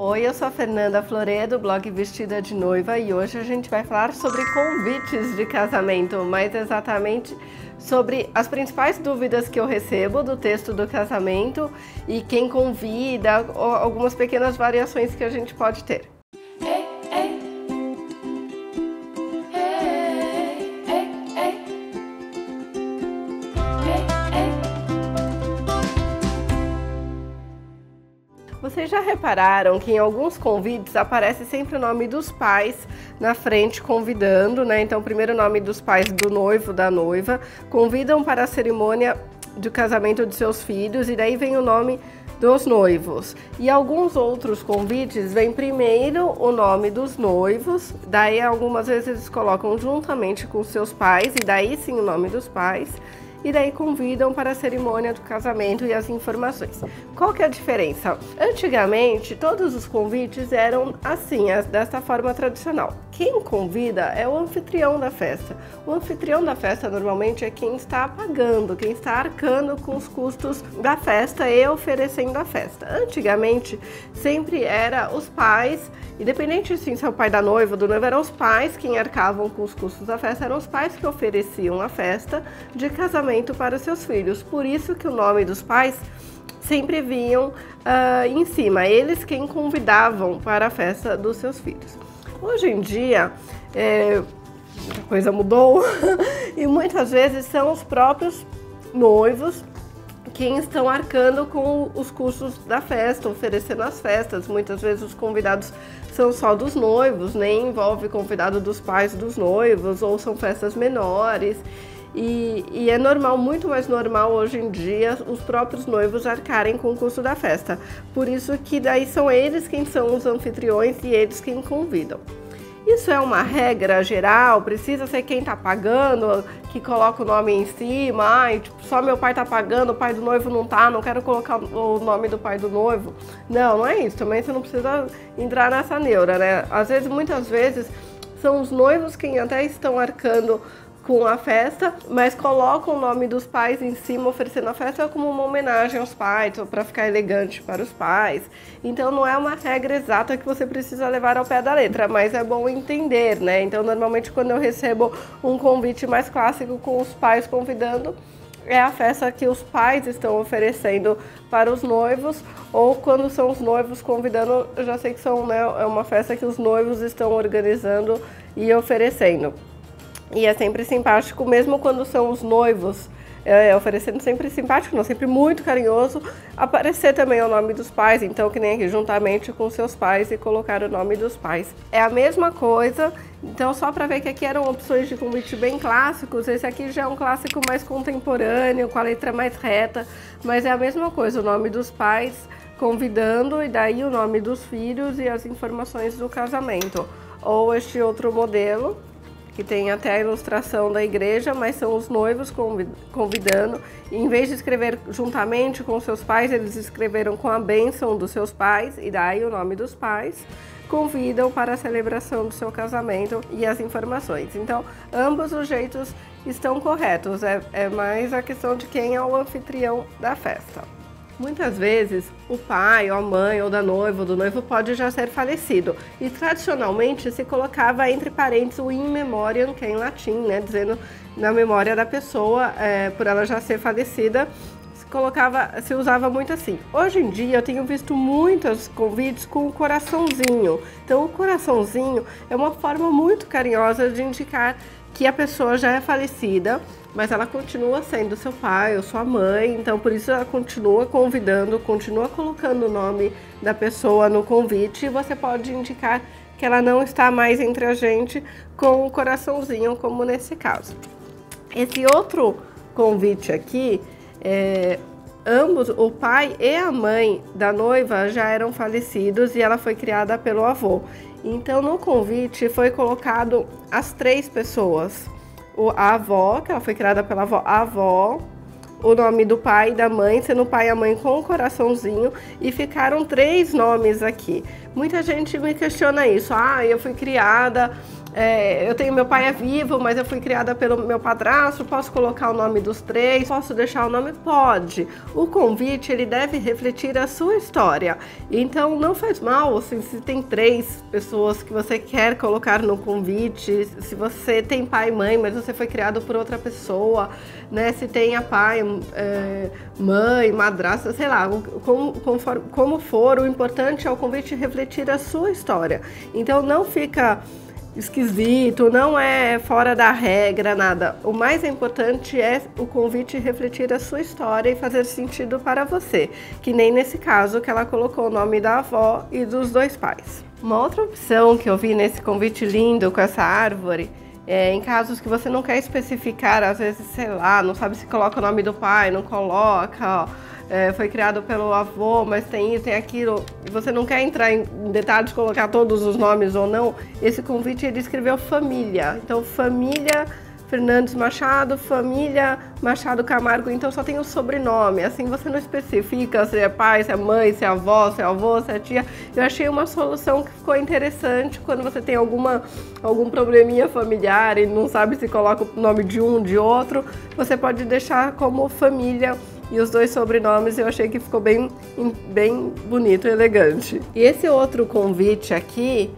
Oi, eu sou a Fernanda Florê, do blog Vestida de Noiva, e hoje a gente vai falar sobre convites de casamento, mais exatamente sobre as principais dúvidas que eu recebo do texto do casamento e quem convida, algumas pequenas variações que a gente pode ter. Vocês já repararam que em alguns convites aparece sempre o nome dos pais na frente convidando, né? Então, primeiro o nome dos pais do noivo, da noiva, convidam para a cerimônia de casamento de seus filhos e daí vem o nome dos noivos. E alguns outros convites vem primeiro o nome dos noivos, daí algumas vezes eles colocam juntamente com seus pais e daí sim o nome dos pais. E daí convidam para a cerimônia do casamento e as informações. Qual que é a diferença? Antigamente, todos os convites eram assim, dessa forma tradicional. Quem convida é o anfitrião da festa. O anfitrião da festa normalmente é quem está pagando, quem está arcando com os custos da festa e oferecendo a festa. Antigamente, sempre era os pais, independente se é o pai da noiva ou do noivo, eram os pais quem arcavam com os custos da festa, eram os pais que ofereciam a festa de casamento para os seus filhos. Por isso que o nome dos pais sempre vinham em cima, eles quem convidavam para a festa dos seus filhos. Hoje em dia, a coisa mudou e muitas vezes são os próprios noivos quem estão arcando com os custos da festa, oferecendo as festas. Muitas vezes os convidados são só dos noivos, nem envolve convidado dos pais dos noivos, ou são festas menores. E é normal, muito mais normal hoje em dia, os próprios noivos arcarem com o custo da festa. Por isso que daí são eles quem são os anfitriões e eles quem convidam. Isso é uma regra geral? Precisa ser quem está pagando, que coloca o nome em cima? Ai, tipo, só meu pai está pagando, o pai do noivo não tá, não quero colocar o nome do pai do noivo. Não, não é isso. Também você não precisa entrar nessa neura, né? Às vezes, muitas vezes, são os noivos quem até estão arcando com a festa, mas colocam o nome dos pais em cima, oferecendo a festa como uma homenagem aos pais, ou para ficar elegante para os pais. Então não é uma regra exata que você precisa levar ao pé da letra, mas é bom entender, né? Então normalmente quando eu recebo um convite mais clássico com os pais convidando, é a festa que os pais estão oferecendo para os noivos, ou quando são os noivos convidando, eu já sei que são, né, é uma festa que os noivos estão organizando e oferecendo. E é sempre simpático, mesmo quando são os noivos oferecendo, sempre simpático, não, sempre muito carinhoso, aparecer também o nome dos pais, então que nem aqui, juntamente com seus pais e colocar o nome dos pais. É a mesma coisa, então só para ver que aqui eram opções de convite bem clássicos, esse aqui já é um clássico mais contemporâneo, com a letra mais reta, mas é a mesma coisa, o nome dos pais convidando e daí o nome dos filhos e as informações do casamento. Ou este outro modelo, que tem até a ilustração da igreja, mas são os noivos convidando, e em vez de escrever juntamente com seus pais, eles escreveram com a bênção dos seus pais, e daí o nome dos pais, convidam para a celebração do seu casamento e as informações. Então, ambos os jeitos estão corretos, é mais a questão de quem é o anfitrião da festa. Muitas vezes o pai, ou a mãe, ou da noiva, ou do noivo pode já ser falecido. E tradicionalmente se colocava entre parênteses o in memoriam, que é em latim, né? Dizendo na memória da pessoa, por ela já ser falecida, se usava muito assim. Hoje em dia eu tenho visto muitos convites com o coraçãozinho. Então o coraçãozinho é uma forma muito carinhosa de indicar que a pessoa já é falecida, mas ela continua sendo seu pai ou sua mãe, então por isso ela continua convidando, continua colocando o nome da pessoa no convite, e você pode indicar que ela não está mais entre a gente com o coraçãozinho, como nesse caso. Esse outro convite aqui, ambos, o pai e a mãe da noiva já eram falecidos e ela foi criada pelo avô. Então no convite foi colocado as três pessoas, a avó, que ela foi criada pela avó, a avó, o nome do pai e da mãe, sendo o pai e a mãe com o coraçãozinho, e ficaram três nomes aqui. Muita gente me questiona isso, eu fui criada eu tenho, meu pai é vivo, mas eu fui criada pelo meu padrasto, posso colocar o nome dos três, posso deixar o nome? Pode. O convite, ele deve refletir a sua história. Então, não faz mal, assim, se tem 3 pessoas que você quer colocar no convite, se você tem pai e mãe, mas você foi criado por outra pessoa, né? Se tenha pai, mãe, madrasta, sei lá, como for, o importante é o convite refletir a sua história. Então, não fica esquisito, não é fora da regra, nada. O mais importante é o convite refletir a sua história e fazer sentido para você, que nem nesse caso que ela colocou o nome da avó e dos 2 pais. Uma outra opção que eu vi nesse convite lindo com essa árvore em casos que você não quer especificar, às vezes, sei lá, não sabe se coloca o nome do pai, não coloca, foi criado pelo avô, mas tem isso, tem aquilo, e você não quer entrar em detalhes, colocar todos os nomes ou não, esse convite ele escreveu família. Então, família Fernandes Machado, família Machado Camargo, então só tem o sobrenome, assim você não especifica se é pai, se é mãe, se é avó, se é avô, se é tia. Eu achei uma solução que ficou interessante quando você tem algum probleminha familiar e não sabe se coloca o nome de um, de outro, você pode deixar como família e os 2 sobrenomes. Eu achei que ficou bem bonito e elegante. E esse outro convite aqui,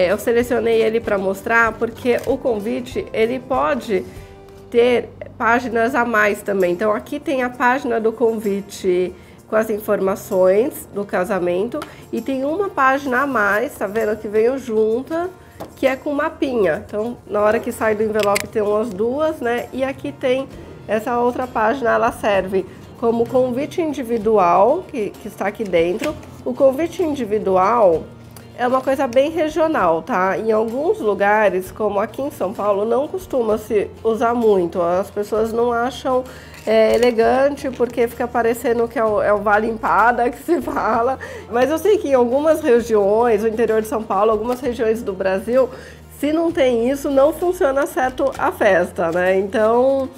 eu selecionei ele para mostrar porque o convite ele pode ter páginas a mais também. Então aqui tem a página do convite com as informações do casamento e tem uma página a mais, tá vendo que veio junta, que é com mapinha. Então na hora que sai do envelope tem umas 2, né? E aqui tem essa outra página, ela serve como convite individual, que está aqui dentro. O convite individual é uma coisa bem regional, tá? Em alguns lugares, como aqui em São Paulo, não costuma se usar muito. As pessoas não acham elegante porque fica parecendo que é o Vale Empada que se fala. Mas eu sei que em algumas regiões, o interior de São Paulo, algumas regiões do Brasil, se não tem isso, não funciona certo a festa, né? Então,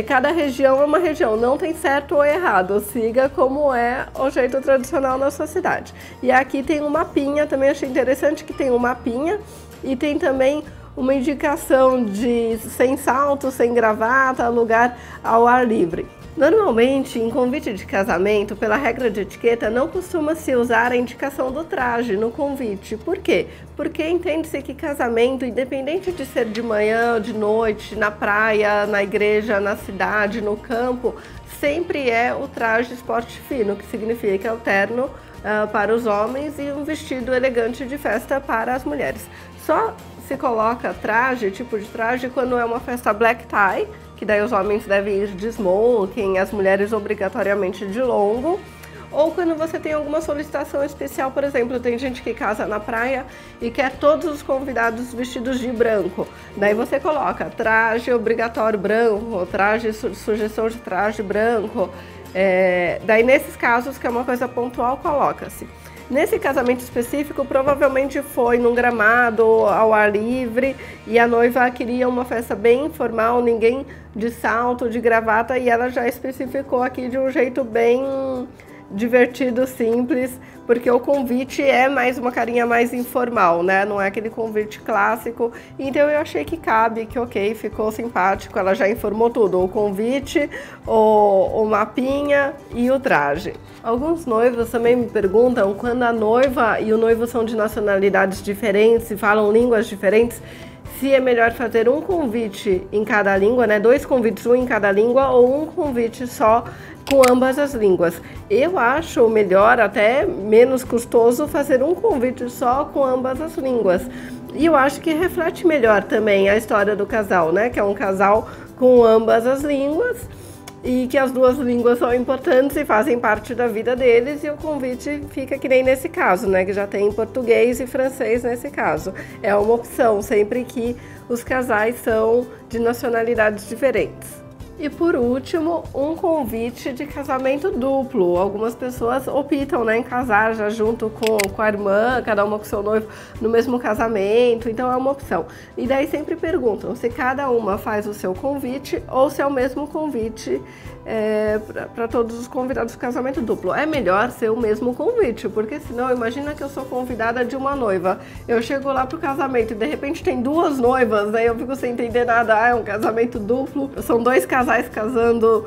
cada região é uma região, não tem certo ou errado, siga como é o jeito tradicional na sua cidade. E aqui tem um mapinha, também achei interessante que tem um mapinha e tem também uma indicação de sem salto, sem gravata, lugar ao ar livre. Normalmente, em convite de casamento, pela regra de etiqueta, não costuma se usar a indicação do traje no convite. Por quê? Porque entende-se que casamento, independente de ser de manhã ou de noite, na praia, na igreja, na cidade, no campo, sempre é o traje esporte fino, que significa o terno para os homens e um vestido elegante de festa para as mulheres. Só se coloca traje, tipo de traje, quando é uma festa black tie, que daí os homens devem ir de smoking, as mulheres obrigatoriamente de longo, ou quando você tem alguma solicitação especial, por exemplo, tem gente que casa na praia e quer todos os convidados vestidos de branco, daí você coloca traje obrigatório branco, traje, sugestão de traje branco, daí nesses casos, que é uma coisa pontual, coloca-se. Nesse casamento específico, provavelmente foi num gramado, ao ar livre, e a noiva queria uma festa bem informal, ninguém de salto, de gravata, e ela já especificou aqui de um jeito bem divertido, simples, porque o convite é mais uma carinha mais informal, né? Não é aquele convite clássico. Então eu achei que cabe, que ok, ficou simpático, ela já informou tudo, o convite, o mapinha e o traje. Alguns noivos também me perguntam, quando a noiva e o noivo são de nacionalidades diferentes e falam línguas diferentes, se é melhor fazer um convite em cada língua, né? 2 convites, um em cada língua, ou um convite só com ambas as línguas. Eu acho melhor, até menos custoso, fazer um convite só com ambas as línguas. E eu acho que reflete melhor também a história do casal, né? Que é um casal com ambas as línguas e que as 2 línguas são importantes e fazem parte da vida deles, e o convite fica que nem nesse caso, né? Que já tem português e francês nesse caso. É uma opção sempre que os casais são de nacionalidades diferentes. E por último, um convite de casamento duplo. Algumas pessoas optam, né, em casar já junto com a irmã, cada uma com seu noivo no mesmo casamento, então é uma opção. E daí sempre perguntam se cada uma faz o seu convite ou se é o mesmo convite para todos os convidados do casamento duplo. É melhor ser o mesmo convite, porque senão imagina que eu sou convidada de uma noiva, eu chego lá pro casamento e de repente tem duas noivas, aí eu fico sem entender nada, é um casamento duplo, são dois casais casando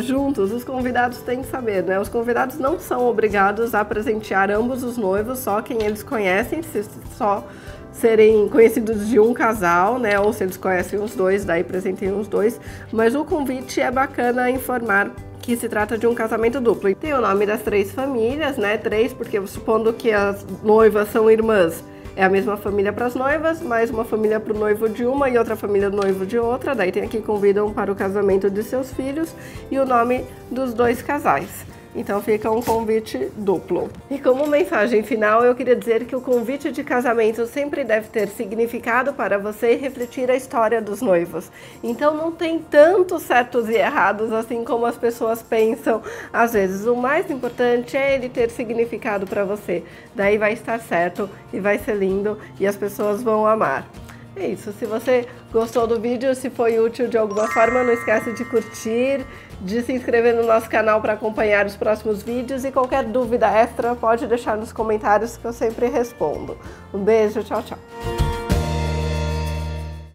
juntos. Os convidados têm que saber, né? Os convidados não são obrigados a presentear ambos os noivos, só quem eles conhecem, se só serem conhecidos de um casal, né? Ou se eles conhecem os dois, daí presentem os dois. Mas o convite é bacana informar que se trata de um casamento duplo. E tem o nome das três famílias, né? Três, porque supondo que as noivas são irmãs, é a mesma família para as noivas, mais uma família para o noivo de uma e outra família do noivo de outra. Daí tem aqui convidam para o casamento de seus filhos e o nome dos dois casais. Então fica um convite duplo. E como mensagem final, eu queria dizer que o convite de casamento sempre deve ter significado para você e refletir a história dos noivos. Então não tem tantos certos e errados assim como as pessoas pensam. Às vezes o mais importante é ele ter significado para você. Daí vai estar certo e vai ser lindo e as pessoas vão amar. É isso, se você gostou do vídeo, se foi útil de alguma forma, não esquece de curtir, de se inscrever no nosso canal para acompanhar os próximos vídeos e qualquer dúvida extra pode deixar nos comentários que eu sempre respondo. Um beijo, tchau, tchau!